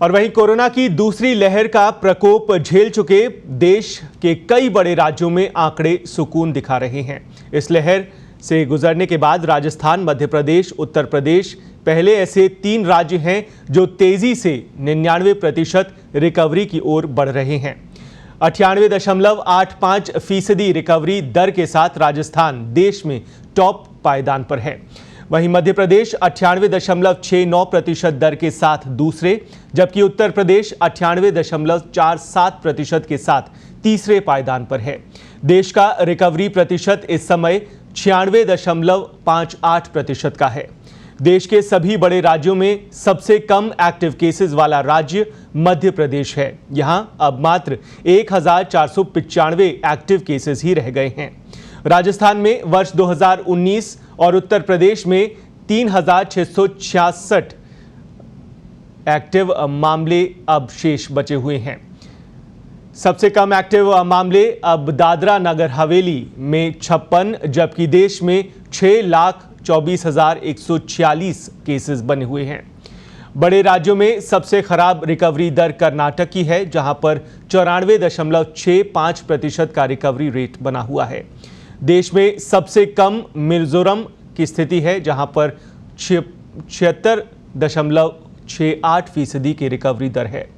और वहीं कोरोना की दूसरी लहर का प्रकोप झेल चुके देश के कई बड़े राज्यों में आंकड़े सुकून दिखा रहे हैं। इस लहर से गुजरने के बाद राजस्थान, मध्य प्रदेश, उत्तर प्रदेश पहले ऐसे 3 राज्य हैं जो तेजी से 99% रिकवरी की ओर बढ़ रहे हैं। 98.85% रिकवरी दर के साथ राजस्थान देश में टॉप पायदान पर है। वहीं मध्य प्रदेश 98.69% दर के साथ दूसरे, जबकि उत्तर प्रदेश 98.47% के साथ तीसरे पायदान पर है। देश का रिकवरी प्रतिशत इस समय 96.58% का है। देश के सभी बड़े राज्यों में सबसे कम एक्टिव केसेस वाला राज्य मध्य प्रदेश है। यहां अब मात्र 1495 एक्टिव केसेस ही रह गए हैं। राजस्थान में वर्ष 2019 और उत्तर प्रदेश में 3666 एक्टिव मामले अब शेष बचे हुए हैं। सबसे कम एक्टिव मामले अब दादरा नगर हवेली में 56, जबकि देश में 6,24,146 केसेस बने हुए हैं। बड़े राज्यों में सबसे खराब रिकवरी दर कर्नाटक की है, जहां पर 94.65% का रिकवरी रेट बना हुआ है। देश में सबसे कम मिजोरम की स्थिति है, जहां पर 76.68% की रिकवरी दर है।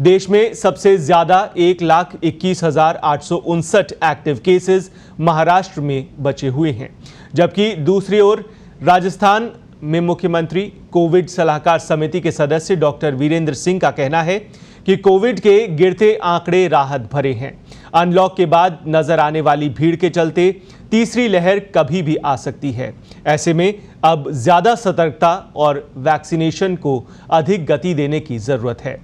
देश में सबसे ज्यादा 1,21,859 एक्टिव केसेस महाराष्ट्र में बचे हुए हैं, जबकि दूसरी ओर राजस्थान में मुख्यमंत्री कोविड सलाहकार समिति के सदस्य डॉक्टर वीरेंद्र सिंह का कहना है कि कोविड के गिरते आंकड़े राहत भरे हैं। अनलॉक के बाद नजर आने वाली भीड़ के चलते तीसरी लहर कभी भी आ सकती है। ऐसे में अब ज्यादा सतर्कता और वैक्सीनेशन को अधिक गति देने की जरूरत है।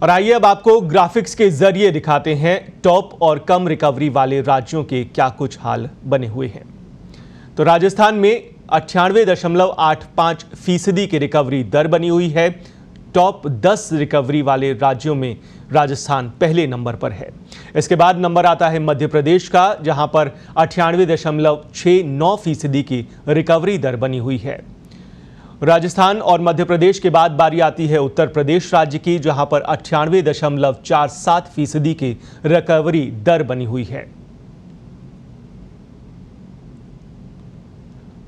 और आइए अब आपको ग्राफिक्स के जरिए दिखाते हैं टॉप और कम रिकवरी वाले राज्यों के क्या कुछ हाल बने हुए हैं। तो राजस्थान में 98.85% की रिकवरी दर बनी हुई है। टॉप 10 रिकवरी वाले राज्यों में राजस्थान पहले नंबर पर है। इसके बाद नंबर आता है मध्य प्रदेश का, जहां पर 98.69% की रिकवरी दर बनी हुई है। राजस्थान और मध्य प्रदेश के बाद बारी आती है उत्तर प्रदेश राज्य की, जहां पर 98.47% की रिकवरी दर बनी हुई है।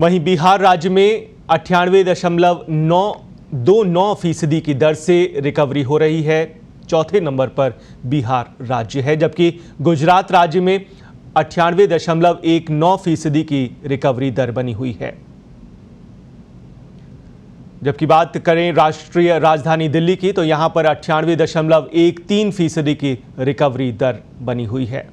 वहीं बिहार राज्य में 98.929% की दर से रिकवरी हो रही है। चौथे नंबर पर बिहार राज्य है, जबकि गुजरात राज्य में 98.19% की रिकवरी दर बनी हुई है। जबकि बात करें राष्ट्रीय राजधानी दिल्ली की, तो यहां पर 98.13% की रिकवरी दर बनी हुई है।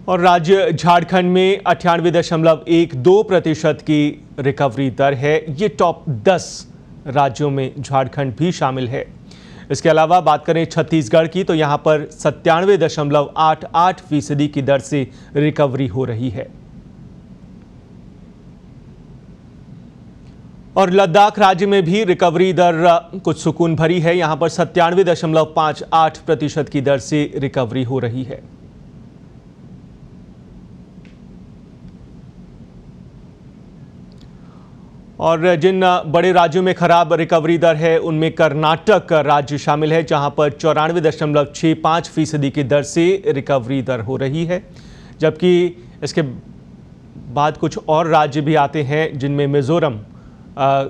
और राज्य झारखंड में 98.12% की रिकवरी दर है। ये टॉप 10 राज्यों में झारखंड भी शामिल है। इसके अलावा बात करें छत्तीसगढ़ की, तो यहां पर 97.88% की दर से रिकवरी हो रही है। और लद्दाख राज्य में भी रिकवरी दर कुछ सुकून भरी है। यहां पर 97.58% की दर से रिकवरी हो रही है। और जिन बड़े राज्यों में खराब रिकवरी दर है, उनमें कर्नाटक राज्य शामिल है, जहां पर 94.65% की दर से रिकवरी दर हो रही है। जबकि इसके बाद कुछ और राज्य भी आते हैं, जिनमें मिजोरम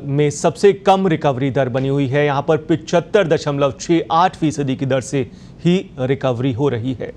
में सबसे कम रिकवरी दर बनी हुई है। यहां पर 75.68% की दर से ही रिकवरी हो रही है।